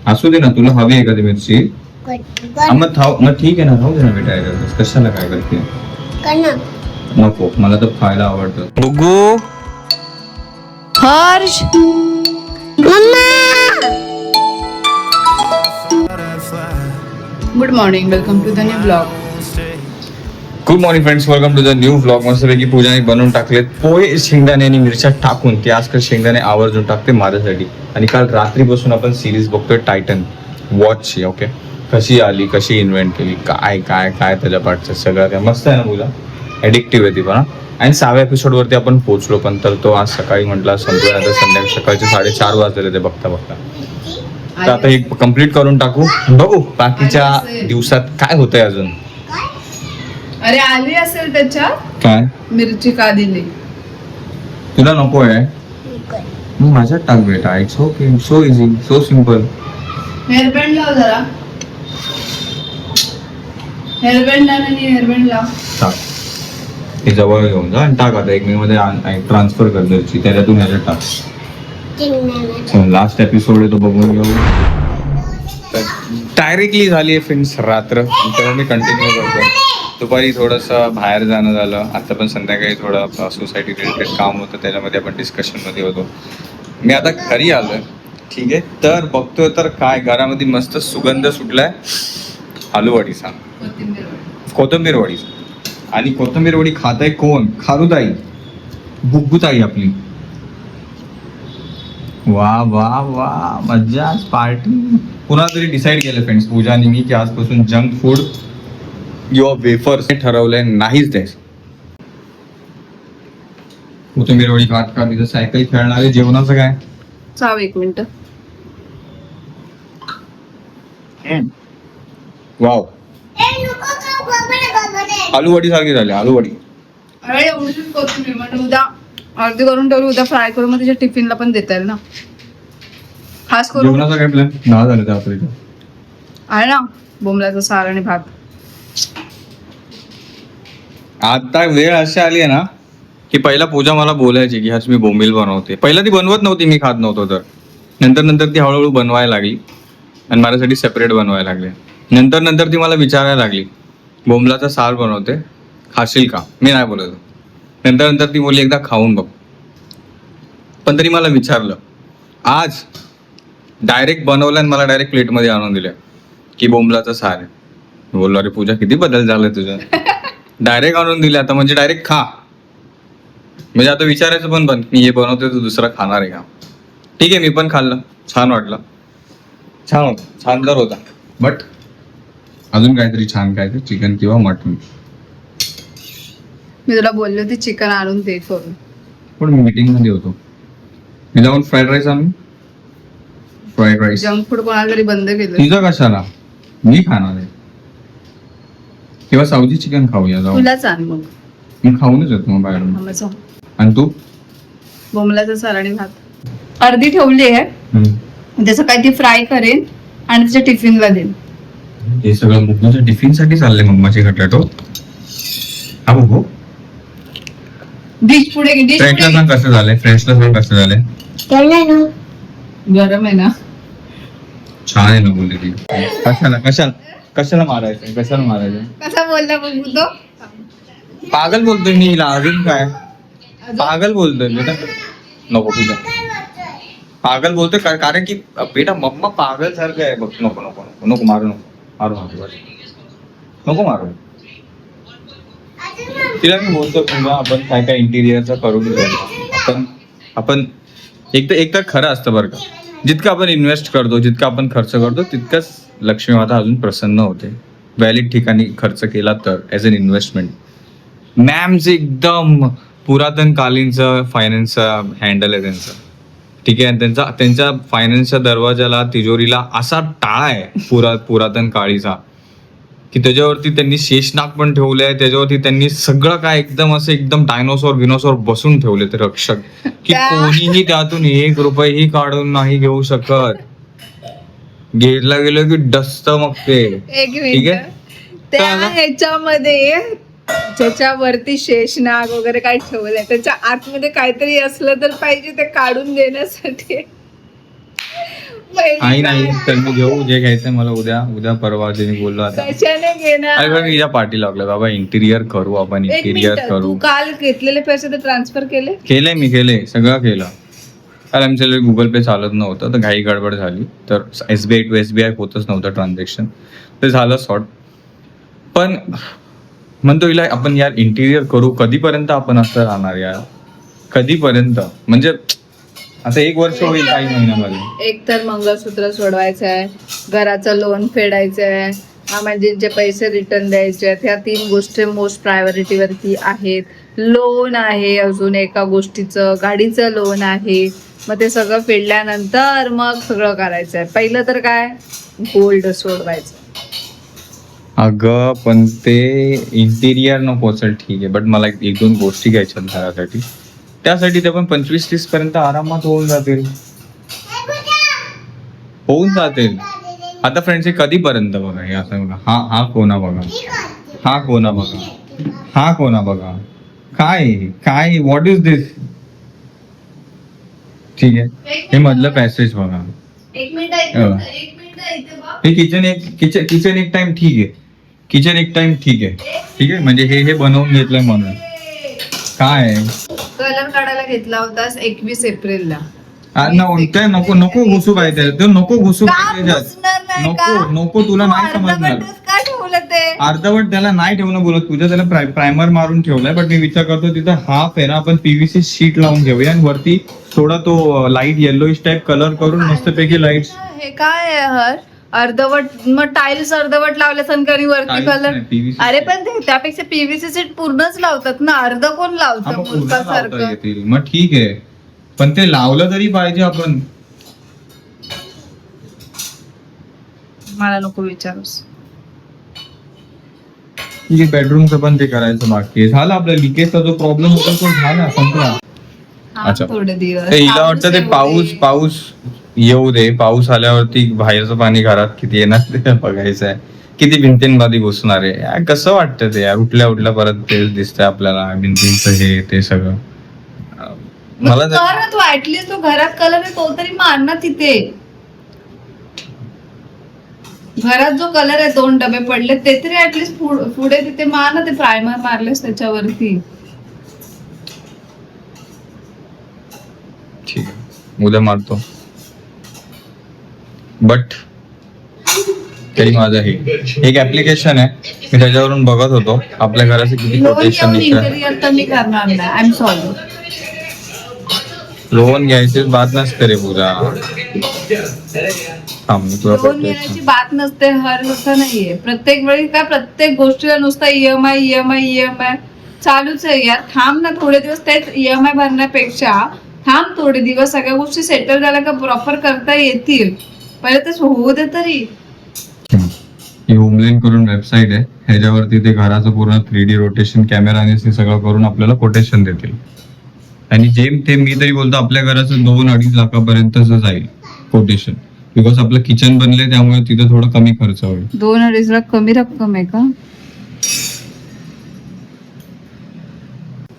असू दे ना, तुला हवी आहे का ती मिरची? मग ठीक आहे ना, राहू दे ना बेटा, कशाला काय करते? नको, मला तर खायला आवडतं. Bugu, Harsh, good morning, welcome to the new blog. Good morning friends, welcome to the new vlog. मस्तपैकी पूजाने बनवून टाकलेत पोहे शेंगदाणे आणि मिरच्या टाकून. ती आजकाल शेंगदाणे आवर्जून टाकते माझ्यासाठी. आणि काल रात्रीपासून आपण सिरीज बघतोय टायटन वॉचची. ओके, कशी आली, कशी इन्व्हेंट केली, काय काय काय त्याच्या पाठचं सगळं काय मस्त आहे ना मुला, ॲडिक्टिव्ह आहे ती पण. आणि 6व्या एपिसोडवरती आपण पोहोचलो, पण तर तो आज सकाळी म्हटला संपला, आता संध्याकाळी सकाळचे 4:30 वाजले ते बघता बघता. तर आता एक कम्प्लीट करून टाकू, बघू बाकीच्या दिवसात काय होतंय अजून. अरे आली असेल त्याच्यात काय मिरची का दिली? तुला नको आहे मग माझ्यात टाक बेटा. It's okay, so easy, so simple. Hairband लाव जरा, हेअरबँड आणि हेअरबँड लाव. टाक, हे जवळ घेऊन जा आणि टाक. आता 1 मिनिट मध्ये ट्रान्सफर कर मिरची, त्याच्यातून ह्याच्यात टाक. लास्ट एपिसोड आहे तो बघून घेऊ. डायरेक्टली झाली आहे फ्रेंड्स रात्र, तेव्हा मी कंटिन्यू करतो. दुपारी थोडंसं बाहेर जाणं झालं, आता पण संध्याकाळी थोडं सोसायटी रिलेटेड काम होतं, त्याच्यामध्ये आपण डिस्कशनमध्ये होतो. मी आता घरी आलोय, ठीक आहे. तर बघतोय तर काय घरामध्ये मस्त सुगंध सुटलाय आलूवडीचा, कोथिंबीर वडीचा. आणि कोथिंबीर वडी खात आहे कोण? खारुताई, बुग्गूताई आपली. वा वा वा, मज्जाच पार्टी. पुन्हा तरी डिसाईड केलं फ्रेंड्स पूजा आणि मी की आजपासून जंक फूड किंवा वेफर्स ठरवलंय नाहीच द्यायचं. कोथिंबीर वडी खात का तिथं सायकल खेळणारे. जेवणाचं काय? चाव 1 मिनिट. वाव, आलूवडी सारखी झाली आलूवडी. अरे एवढीच कोथिंबीर म्हणजे उद्या अर्धी करून ठेवली, उद्या फ्राय करून मग तिच्या टिफिनला पण देता येईल ना. खास करून जेवणाचा काय प्लॅन? 10 झाले त्या आपल्या इथं आहे ना, बोंबलाचं सार आणि भात. आता वेळ अशी आली आहे ना की पहिला पूजा मला बोलायची की आज मी बोंबील बनवते. पहिला ती बनवत नव्हती, मी खात नव्हतो. तर नंतर ती हळूहळू बनवायला लागली आणि माझ्यासाठी सेपरेट बनवायला लागले. नंतर ती मला विचारायला लागली बोंबलाचा सार बनवते, खाशील का? मी नाही बोलत. नंतर ती बोलली एकदा खाऊन बघ. पण तरी मला विचारलं. आज डायरेक्ट बनवलं आणि मला डायरेक्ट प्लेटमध्ये आणून दिलं की बोंबलाचा सार आहे. बोललो अरे पूजा किती बदल झालाय तुझं. डायरेक्ट आणून दिले आता, म्हणजे डायरेक्ट खा. म्हणजे आता विचारायचं पण बंद, मी हे बनवते तू दुसरा खाणार आहे का? ठीक आहे, मी पण खाल्लं, छान वाटलं. छान होता, छान तर होता. बट अजून काहीतरी छान, काहीतरी चिकन किंवा मटन. मी तुला बोलले होते चिकन आणून दे करून, पण मी मीटिंग मध्ये होतो. मी जाऊन फ्राईड राईस आणून, फ्राईड राईस जंक फूड कोणाला तरी बंद केलं. तुझं कशाला? मी खाणार आहे. किंवा साऊथी चिकन खाऊया जाऊ. तुलाच आण मग, मी खाऊनच येतो मग बाहेरून. आणि तू? बोंबलाचं सार आणि भात अर्धी ठेवली आहे, त्याचं काय ती फ्राय करेन आणि तिच्या टिफिनला देईन. हे सगळं मुग्गूच्या टिफिन साठी चाललंय मम्माची खटल्याटो. हा बघू डिश पुढे डिश फ्रेंचला सांग कसं झालंय, फ्रेंचला सांग कसं झालंय. गरम आहे ना, छान आहे ना बोलली ती. कशाला मारायचं, कशाला मारायचं? कसा बोलला बघू तो. पागल बोलतोय मी हिला, अजून काय पागल बोलतोय बेटा. नको तुझा पागल बोलतोय कारण की बेटा मम्मा पागल सारखं आहे बघ. नको नको नको नको मारू, नको मारू. तिला मी बोलतो तुला आपण काय काय इंटिरियरचं करून घेऊ. आपण एकदा खरं असतं बरं का, जितकं आपण इन्व्हेस्ट करतो, जितकं आपण खर्च करतो, तितकंच लक्ष्मी माता अजून प्रसन्न होते. व्हॅलिड ठिकाणी खर्च केला तर ॲज अन इन्व्हेस्टमेंट. मॅमचं एकदम पुरातन कालीनचं फायनान्सचा हँडल आहे त्यांचं, ठीक आहे. त्यांच्या फायनान्सच्या दरवाजाला, तिजोरीला असा टाळा आहे पुरातन काळीचा की त्याच्यावरती त्यांनी शेषनाग पण ठेवलंय. त्याच्यावरती त्यांनी सगळं काय एकदम डायनोसॉर बसून ठेवले ते रक्षक, की कोणीही त्यातून 1 रुपयाही काढून नाही घेऊ शकत. घेतला गेलं की डस्त मग ते. एक मिनिट, त्या ह्याच्यामध्ये ज्याच्यावरती शेषनाग वगैरे काही ठेवलंय त्याच्या आतमध्ये काहीतरी असलं तर पाहिजे ते काढून देण्यासाठी. आई नाही तर मी घेऊ जे घ्यायचं मला उद्या परवा जे मी बोललो आता. कशाने घेणार? अरे बघ हिच्या पाठी लागलं बाबा इंटिरियर करू आपण एक इंटिरियर मिनिट, करू. तू काल घेतलेले पैसे तर ट्रान्सफर केले? केलंय सगळं केलं. काल आमच्या गुगल पे चालत नव्हतं तर घाई गडबड झाली तर SBI टू SBI होतच नव्हतं ट्रान्झॅक्शन. ते झालं सॉर्ट. पण म्हणतो हिला आपण यार इंटिरियर करू कधीपर्यंत आपण असं राहणार यार कधीपर्यंत म्हणजे आता 1 वर्ष होईल काही महिन्यामध्ये. एक तर मंगळसूत्र सोडवायचं आहे, घराचं लोन फेडायचं आहे, म्हणजे जे पैसे रिटर्न द्यायचे आहेत, ह्या 3 गोष्टी मोस्ट प्रायोरिटीवरती आहेत. लोन आहे अजून एका गोष्टीचं, गाडीचं लोन आहे. मग ते सगळं फेडल्यानंतर मग सगळं करायचं आहे. पहिलं तर काय गोल्ड सोडवायचं. अगं पण ते इंटिरियर नको चल ठीक आहे बट मला 1-2 गोष्टी घ्यायच्या घरासाठी. त्यासाठी ते पण 25-30 पर्यंत आरामात होऊन जातील. आता फ्रेंड्स हे कधीपर्यंत बघा हे असं बघा हा कोणा बघा हा कोणा बघा काय व्हॉट इज दिस. ठीक आहे हे मधलं पॅसेज बघा. एक मिनिट हे किचन एक टाइम ठीक आहे म्हणजे हे बनवून घेतलंय म्हणून. काय कलर काढायला घेतला होतास 21 एप्रिलला. नको घुसू पाहिजे नको घुसू पाहिजे नको तुला नाही समजणार. काय ठेवलं ते अर्धवट त्याला नाही ठेवणं बोलत तुझ्या त्याला प्रायमर मारून ठेवलाय बट मी विचार करतो तिथं हाफ आहे ना आपण PVC शीट लावून घेऊया आणि वरती थोडा तो लाईट येलोइश टाइप कलर करून मस्तपैकी लाईट. हे काय आहे अर्धवट मग टाइल्स अर्धवट लावले आणि वरती कलर. अरे पण त्यापेक्षा PVC शीट पूर्णच लावतात ना, अर्ध कोण लावतं मूर्खासारखं. मग ठीक आहे पण ते लावलं तरी पाहिजे आपण. मला नको विचारूस. बेडरूमचं पण ते करायचं बाकी आहे. झालं आपल्या लिकेजचा जो प्रॉब्लेम होता तो झाला संपला. अच्छा थोडे दिवस हिला वाटतं ते पाऊस येऊ दे. पाऊस आल्यावरती बाहेरचं पाणी घरात किती येणार ते बघायचं आहे. किती भिंतींमध्ये घुसणार आहे कसं वाटतं ते यार. उठल्या परत तेच दिसतंय आपल्याला भिंतींचं हे ते सगळं. मला तू ऍटलीस्ट तो घरात कलर आहे तो तरी मार ना तिथे. घरात जो कलर आहे 2 डबे पडले ते तरी ऍटलीस्ट पुढे तिथे मार ना. ते प्रायमर मारलेस त्याच्यावरती. ठीक आहे उद्या मारतो बट तरी माझं हे एक ऍप्लिकेशन आहे मी त्याच्यावरून बघत होतो आपल्या घराचे किती कोटेशन इंटेरियर तर मी करणार नाही. I am sorry. लोन घ्यायची बात नसते रे पूजा. लोन घेण्याची बात नसते हर असं नाहीये. प्रत्येक वेळी काय प्रत्येक गोष्टीला नुसतं EMI चालूच आहे यार. थांब ना थोडे दिवस. तेच EMI भरण्यापेक्षा थांब थोडे दिवस. सगळ्या गोष्टी सेटल झाल्या का प्रॉपर करता येतील. पहिले ते होऊ दे तरी. ही होमलेन करून वेबसाईट आहे ह्याच्यावरती ते घराचं पूर्ण 3D रोटेशन कॅमेराने सगळं करून आपल्याला कोटेशन देतील. आणि ते मी तरी बोलतो आपल्या घराचं 2-2.5 लाखापर्यंतच जाईल कोटेशन. बिकॉज आपलं किचन बनलंय त्यामुळे तिथं थोडं कमी खर्च होईल. 2-2.5 लाख कमी रक्कम आहे का?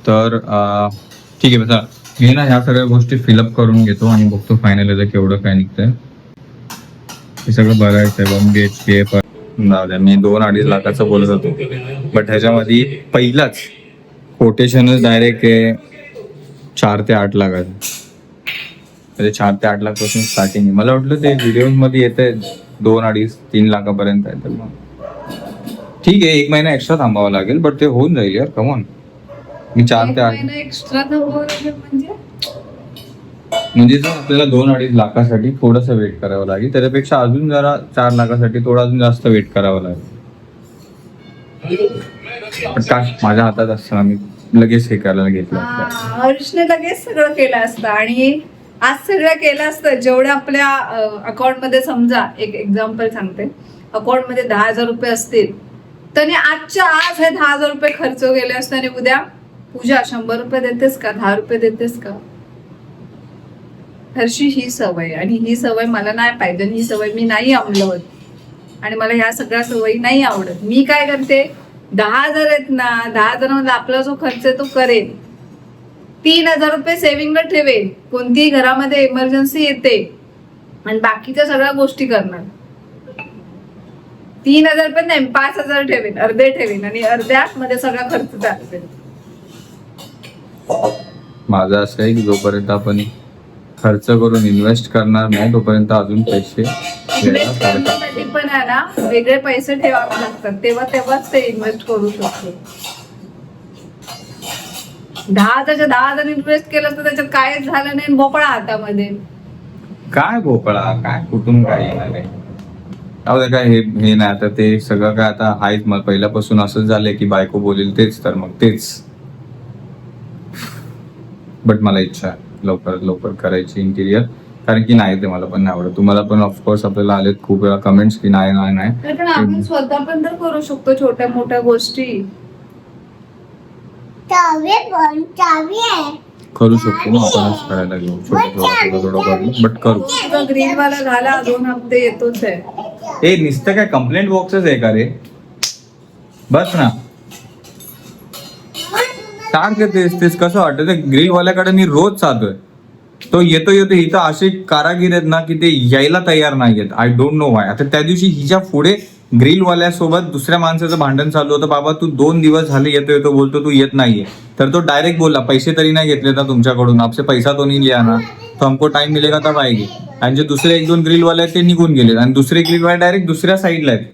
तर ठीक आहे चला मी ना ह्या सगळ्या गोष्टी फिलअप करून घेतो आणि बघतो फायनल याचं केवढं काय निघतंय. हे सगळं बघायचं आहे. 1 BHK मी 2-2.5 लाखाचं बोलत होतो बट ह्याच्यामध्ये पहिलाच कोटेशनच डायरेक्ट आहे 4 ते 8 लाखाचं. म्हणजे 4 ते 8 लाख पासून स्टार्टिंग. मला वाटलं ते व्हिडिओ मध्ये येते 2-2.5-3 लाखापर्यंत आहे. तर मग ठीक आहे 1 महिना एक्स्ट्रा थांबावा लागेल बट ते होऊन जाईल यार. कमॉन मी 4 ते 8 एक्स्ट्रा म्हणजे जर आपल्याला 2-2.5 लाखासाठी थोडस वेट करावं लागेल. त्याच्यापेक्षा अजून जरा 4 लाखासाठी थोडं अजून जास्त वेट करावं लागेल. पण काय माझ्या हातात असताना मी लगेच हे करायला घेतलं असतं. हर्षने लगेच सगळं केलं असतं आणि आज सगळं केलं असतं. जेवढं आपल्या अकाउंट मध्ये समजा एक एक्झाम्पल सांगते. अकाउंट मध्ये 10,000 रुपये असतील तर आजच्या आज हे 10,000 रुपये खर्च गेले असते आणि उद्या पूजा 100 रुपये देतेस का 10 रुपये देतेस का. हर्षी ही सवय आणि ही सवय मला नाही पाहिजे. ही सवय मी नाही अंमलवत आणि मला ह्या सगळ्या सवयी नाही आवडत. मी काय करते 10,000 आहेत ना, 10,000 मध्ये आपला जो खर्च आहे तो करेल. 3,000 रुपये सेव्हिंगला ठेवेल. कोणतीही घरामध्ये इमर्जन्सी येते आणि बाकीच्या सगळ्या गोष्टी करणार. 3,000 पण नाही, 5,000 ठेवेल, अर्धे ठेवेल आणि अर्ध्यात मध्ये सगळा खर्च चालवेल. माझं असं आहे की जोपर्यंत आपण खर्च करून इन्व्हेस्ट करणार नाही तोपर्यंत अजून पैसे इन्व्हेस्ट करण्यासाठी पण आहे ना वेगळे पैसे ठेवावे लागतात, तेव्हाच ते इन्व्हेस्ट करू शकतो. 10,000 इन्व्हेस्ट केलं तर त्याच्यात कायच झालं नाही, मोकळा हातामध्ये. काय भोपळा, काय कुठून काय येणार आहे. काय हे नाही आता ते सगळं काय आता आहेच. मग पहिल्यापासून असंच झालंय की बायको बोलेल तेच, तर मग तेच. बट मला इच्छा आहे लवकरात लवकर करायची इंटिरियर, कारण की नाही ते मला पण नाही आवडत. तुम्हाला पण ऑफकोर्स आपल्याला आलेत खूप वेळा कमेंट्स की नाही नाही नाही. पण आपण स्वतः पण तर करू शकतो छोट्या मोठ्या गोष्टी. करू शकतो ना आपणच करायला घेऊ थोडं करू, बट करू. ग्रीन वाला झाला 2 हफ्ते येतोच आहे. ए नुसतं काय कंप्लेंट बॉक्सच आहे का रे? बस ना. सारखं तेच कसं वाटतं ग्रिल वाल्याकडे मी रोज चालतोय, तो येतो इथं असे कारागीर आहेत ना की ते यायला तयार नाही आहेत. I don't know Y. आता त्या दिवशी हिच्या पुढे ग्रिल वाल्यासोबत दुसऱ्या माणसाचं भांडण चालू होतं. बाबा तू 2 दिवस झाले येतो बोलतो, तू येत नाहीये. तर तो डायरेक्ट बोलला पैसे तरी नाही घेतले ना तुमच्याकडून, आपसे पैसा तो नहीं लिया ना, तो हमको टाइम मिलेगा तब आएगी. आणि जे दुसरे 1-2 ग्रिल वाले आहेत ते निघून गेले आणि दुसरे ग्रिल वाले डायरेक्ट दुसऱ्या साईडला आहेत.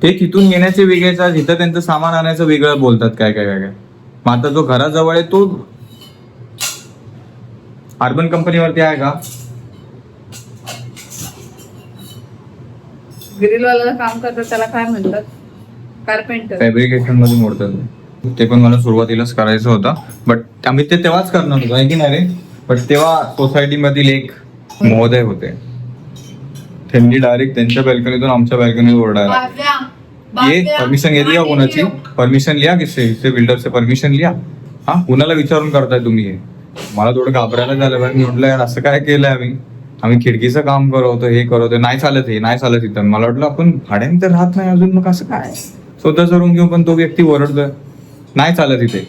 ते तिथून येण्याचे वेगळेच, इथं त्यांचं सामान आणायचं वेगळं बोलतात काय. मग आता जो घराजवळ आहे तो अर्बन कंपनीवरती आहे का? ग्रिलवाला काम करतात त्याला काय म्हणतात? कार्पेंटर. फॅब्रिकेशन मध्ये मोडतात ते पण मला सुरुवातीलाच करायचं होतं, बट आम्ही ते तेव्हाच करणार होतो आहे की नाही रे. बट तेव्हा सोसायटी मधील एक महोदय होते, त्यांनी डायरेक्ट त्यांच्या बॅल्कनीतून आमच्या बॅल्कनीत ओरडायला, ये परमिशन घेतली का कोणाची? परमिशन लिया किससे बिल्डर से परमिशन लिया? हा कुणाला विचारून करताय तुम्ही हे? मला थोडं घाबरायला झालं. मी म्हटलं यार असं काय केलंय आम्ही खिडकीचं काम करवतो, हे करवतो, नाही चालत हे, नाही चालत इथं. मला वाटलं आपण भाड्याने तर राहत नाही अजून, मग असं काय स्वतःच रूम घेऊ. पण तो व्यक्ती ओरडतोय नाही चालत इथे,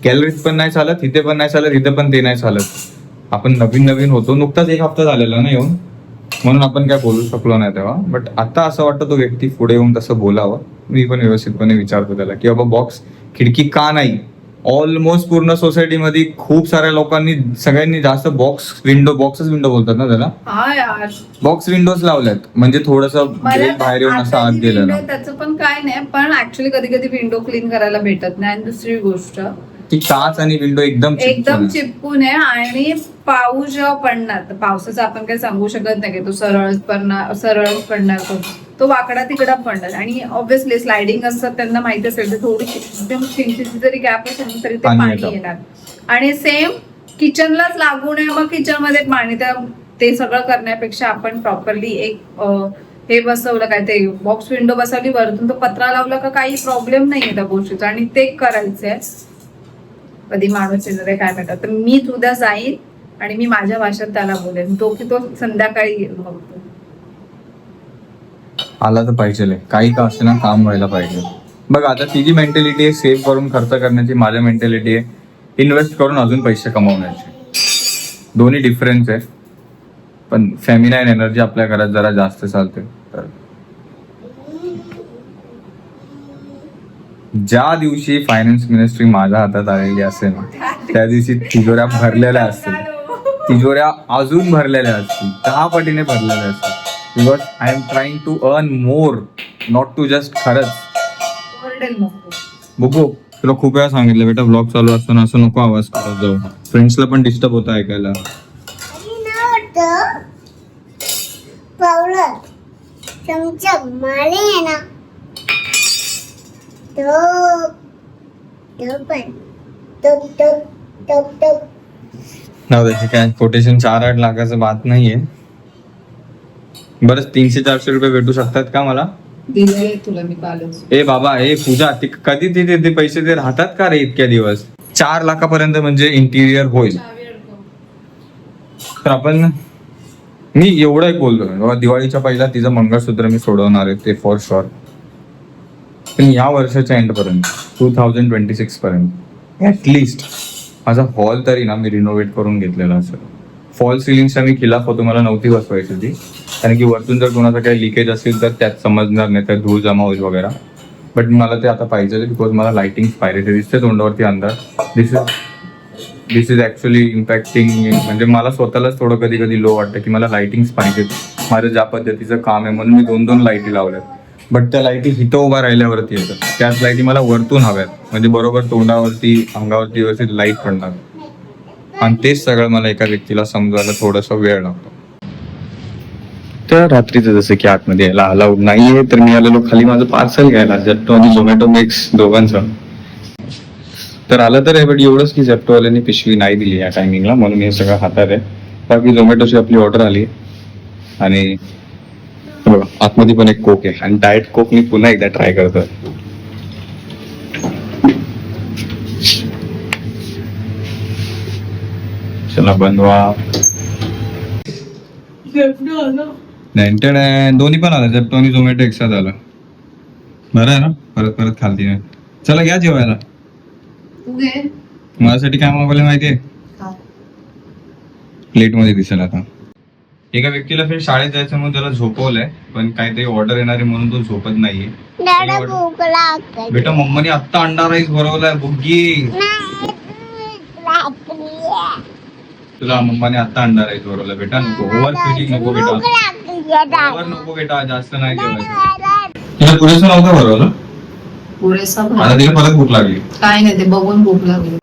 गॅलरीत पण नाही चालत, इथे पण नाही चालत, इथे पण ते नाही चालत. आपण नवीन होतो, नुकताच 1 हफ्ता झालेला ना येऊन, म्हणून आपण काय बोलू शकलो नाही तेव्हा. बट आता असं वाटतं तो व्यक्ती पुढे येऊन तसं बोलावं. मी पण व्यवस्थितपणे विचारतो त्याला की बाबा बॉक्स खिडकी का नाही. ऑलमोस्ट पूर्ण सोसायटीमध्ये खूप साऱ्या लोकांनी सगळ्यांनी जास्त बॉक्सच विंडो बोलतात ना त्याला, हा यार बॉक्स विंडोज लावल्यात. म्हणजे थोडंसं बाहेर येऊन असं आत गेलं ना. त्याचं पण काय नाही, पण ऍक्च्युअली कधी विंडो क्लीन करायला भेटत नाही. आणि दुसरी गोष्ट की काच आणि विंडो एकदम चिपकून आहे. आणि पाऊस जेव्हा पडणार तर पावसाचं आपण काही सांगू शकत नाही की तो सरळच पडणार, तो वाकडा तिकडा पडणार. आणि ऑब्व्हियसली स्लायडिंग असतात त्यांना माहिती असेल, तर थोडी एकदम चिंचेची जरी गॅप असेल तरी ते पाणी येणार. आणि सेम किचनलाच लागू नये, मग किचन मध्ये पाणी ते सगळं करण्यापेक्षा आपण प्रॉपरली एक हे बसवलं, काय ते बॉक्स विंडो बसवली, वरतून तो पत्रा लावला का काही प्रॉब्लेम नाहीये त्या गोष्टीचा. आणि ते करायचंय. कधी माणूस येणार काय म्हणतात, तर मी उद्या जाईन आणि मी माझ्या भाषेत त्याला बोलेन, तो संध्याकाळी येईल. बघतो आला तर पाहिजे, काही का असे ना काम व्हायला पाहिजे. बघ आता तिची मेंटॅलिटी आहे सेव्ह करून खर्च करण्याची, माझ्या मेंटॅलिटी आहे इन्व्हेस्ट करून अजून पैसे कमवण्याची. दोन्ही डिफरन्स आहे. पण फेमिनाईन एनर्जी आपल्या घरात जरा जास्त चालते. तर ज्या दिवशी फायनान्स मिनिस्ट्री माझ्या हातात आलेली असेल त्या दिवशी तिजोऱ्या भरलेल्या असतील, तिजोऱ्या अजून भरलेल्या असतील, 10 पटीने भरलेल्या असतील. Because I am trying to earn more, not to just खरंच. बघू तुला खूप वेळा सांगितलं बेटा, ब्लॉग चालू असताना असं नको आवाज करत जाऊ, फ्रेंड्सला पण डिस्टर्ब होतं ऐकायला. काय कोटेशन 4-8 लाखाचं बात नाहीये. बरं 300-400 रुपये भेटू शकतात का मला? दिले तुला मी कालच. ए बाबा ए पूजा, कधी ते पैसे ते राहतात का रे इतक्या दिवस? 4 लाखापर्यंत म्हणजे इंटिरियर होईल. तर आपण मी एवढं एक बोलतोय बाबा, दिवाळीच्या पहिला तिचं मंगळसूत्र मी सोडवणार आहे ते फॉर शुअर. पण या वर्षाच्या एंडपर्यंत 2026 पर्यंत ऍटलिस्ट माझा हॉल तरी ना मी रिनोव्हेट करून घेतलेला असेल. फॉल सिलिंगचा मी खिलाफ होतो, मला नव्हती बसवायची ती, कारण की वरतून जर कोणाचा काही लिकेज असेल तर त्यात समजणार नाही, तर धूळ जमा होईल वगैरे. बट मला ते आता पाहिजे बिकॉज मला लाइटिंग पाहिजे. दिसते तोंडावरती अंधार. दिस इज ऍक्च्युली इम्पॅक्टिंग. म्हणजे मला स्वतःलाच थोडं कधी कधी लो वाटतं की मला लाइटिंग्स पाहिजेत. माझं ज्या पद्धतीचं काम आहे म्हणून मी 2 लाईटी लावल्यात. बट त्या लाईटी हिथं उभा राहिल्यावरती येतात. त्याच लाईटी मला वरतून हव्यात, म्हणजे बरोबर तोंडावरती अंगावरती व्यवस्थित लाईट पडणार. आणि तेच सगळं मला एका व्यक्तीला समजायला थोडासा वेळ लागतो. तर रात्रीचं जसं की आतमध्ये यायला अलाउड नाहीये, तर मी आलेलो खाली माझं पार्सल घ्यायला, झेप्टो आणि झोमॅटो मिक्स दोघांचं. तर आलं तर आहे, बट एवढंच की झेप्टोवाल्यांनी पिशवी नाही दिली या टायमिंगला, म्हणून हे सगळं हातात आहे. बाकी झोमॅटोची आपली ऑर्डर आली आणि बघा आतमध्ये पण एक कोक आहे, आणि डाएट कोक मी पुन्हा एकदा ट्राय करतोय. चला बनवा. दोन्ही पण आलं, झेप्टो आणि झोमॅटो एकसाथ आलं. बरं आहे ना, परत परत खालती नाही. चला घ्या जेवायला. माझ्यासाठी काय मागवलं माहितीये? प्लेट मध्ये दिसेल आता. एका व्यक्तीला फिर शाळेत जायचं म्हणून त्याला झोपवलंय, पण काहीतरी ऑर्डर येणार आहे म्हणून तो झोपत नाहीये. बेटा मम्माने आत्ता अंडा राईस भरवलाय बुग्गी. तुला मम्माने आत्ता अंडा राईस भरवलाय बेटा. नको ओव्हर फीडिंग नको बेटा. ओव्हर नको बेटा, जास्त नाही जेवायचं. तिला पुरेसं नव्हतं भरवलं. पुरेसा आता तिला परत भूक लागली. काय नाही, ते बघून भूक लागली.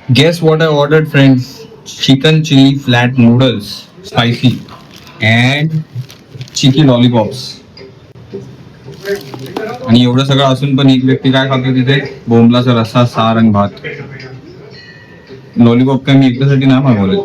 Guess what I ordered, friends? Chicken chili flat noodles, spicy, and chicken lollipops. आणि एवढं सगळं असून पण एक व्यक्ती काय खातो तिथे? बोंबलाचा रस्सा, सार आणि भात. लॉलीपॉप काय मी एकट्यासाठी नाही मागवले.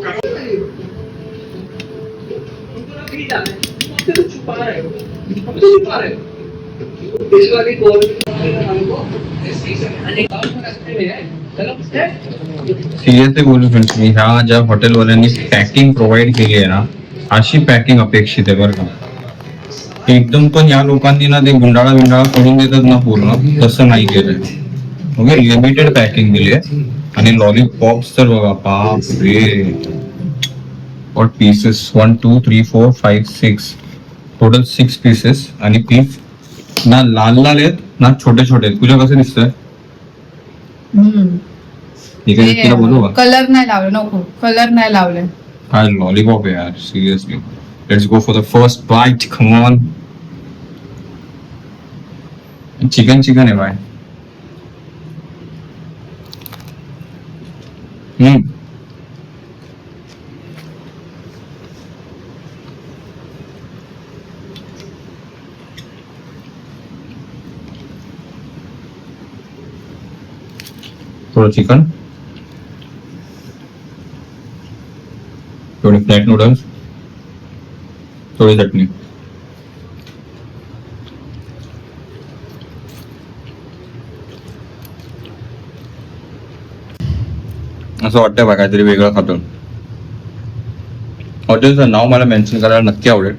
सिरियसली बोलू फ्रेंड्स, मी ह्या ज्या हॉटेलवाल्यांनी पॅकिंग प्रोव्हाइड केली आहे ना, अशी पॅकिंग अपेक्षित आहे बरं का. एकदम पण या लोकांनी ना ते गुंडाळा करून देतात ना पूर्ण, तसं नाही केलंय. ओके, लिमिटेड पॅकिंग दिली आहे. आणि लॉलीपॉप्स तर बघा, बाप रे, वॉट पीसेस, 1 2 3 4 5 6, टोटल 6 पीसेस. आणि पीस ना लाल आहेत ना छोटे आहेत. तुझ्या कसं दिसतंय? ठीक आहे, तिला बोलू का? कलर नाही लावले, नको कलर नाही लावले. काय लॉलीपॉप आहे यार, seriously. Let's go for the first bite. Come on. Chicken आहे बाय. थोडं चिकन, थोडे फ्लॅट नूडल्स, थोडी चटणी. असं वाटतंय बघा काहीतरी वेगळं खातो. हॉटेलचं नाव मला मेन्शन करायला नक्की आवडेल.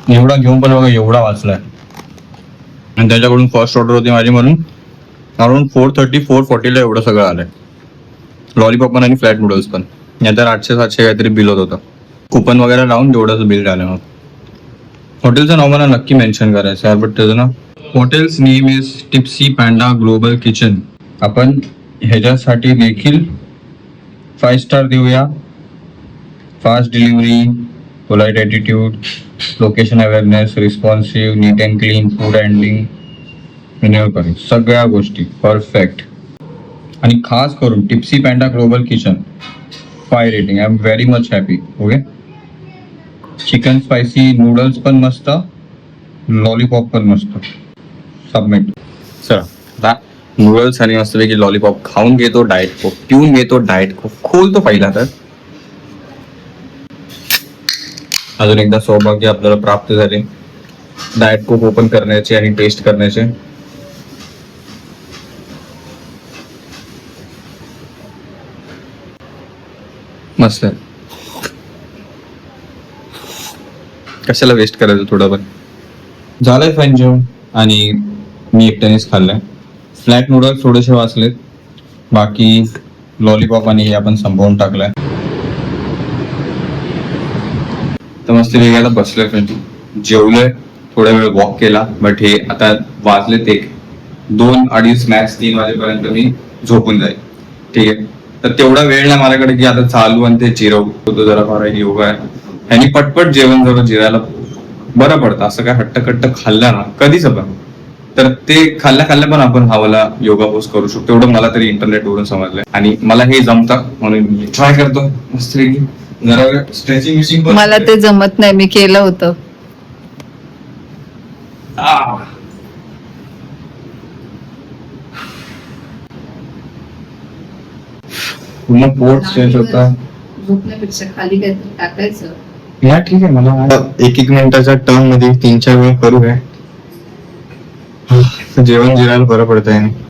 एवढा घेऊन पण बघा एवढा वाचलाय. आणि त्याच्याकडून फर्स्ट ऑर्डर होती माझी म्हणून अराउंड 430 440 ला एवढं सगळं आलंय. लॉलीपॉप पण आणि फ्लॅट नूडल्स पण. नाहीतर 800-700 काहीतरी बिल होत होतं. कुपन वगैरे लावून तेवढंच बिल झालं. मग हॉटेलचं नाव मला नक्की मेन्शन करायचं आहे, बट त्याचं ना hotels name is Tipsy Panda Global Kitchen. आपण ह्याच्यासाठी देखील 5 स्टार देऊया. Fast delivery, polite attitude, location awareness, responsive, neat and clean, food handling, विनियोग सगळ्या गोष्टी परफेक्ट. आणि खास करून Tipsy Panda Global Kitchen 5 rating. I am very much happy. Okay, chicken spicy, noodles पण मस्त, लॉलीपॉप पण मस्त. सबमिट. चला नूडल्स आणि मस्तपैकी लॉलीपॉप खाऊन घेतो, डाएट कोक पिऊन घेतो, डाएट कोक खोलतो पहिला. तर अजून एकदा सौभाग्य आपल्याला प्राप्त झाले डाएट कोक ओपन करण्याचे आणि टेस्ट करण्याचे. मस्त आहे. कशाला वेस्ट करायचं थोडं पण. झालंय फाईन जेवण आणि मी एकट्यानेच खाल्लंय. फ्लॅट नूडल्स थोडेसे वाचलेत, बाकी लॉलीपॉप आणि हे आपण संपवून टाकलंय. तर मस्त वेगळी आता बसलोय फ्रेंड, जेवलोय, थोडा वेळ वॉक केला, बट हे आता वाजलेत 1, 2, 2:30 मॅक्स 3 वाजेपर्यंत मी झोपून जाईल. ठीक आहे, तर तेवढा वेळ नाही माझ्याकडे की आता चालू आणि ते जिरवतो जरा फार योगा आहे. आणि पटपट जेवण जरा जिरायला बरं पडतं. असं काय हट्टकट्ट खाल्लं ना कधीच पण, तर ते खाल्ल्या खाल्ल्या पण आपण हवाला योगा पोस्ट करू शकतो. एवढं मला तरी इंटरनेटवरून समजलंय आणि मला हे जमतं म्हणून मी ट्राय करतो. मस्त जरा स्ट्रेचिंग विचिंग पण मला ते जमत नाही, मी केलं होतं. पूर्ण पोट स्ट्रेच होता. झोपण्यापेक्षा खाली काहीतरी टाकायचं. या ठीक आहे, मला 1-1 मिनिटाच्या टर्म मध्ये 3-4 वेळ करू काय, जेवण जिरायला बरं पडतंय.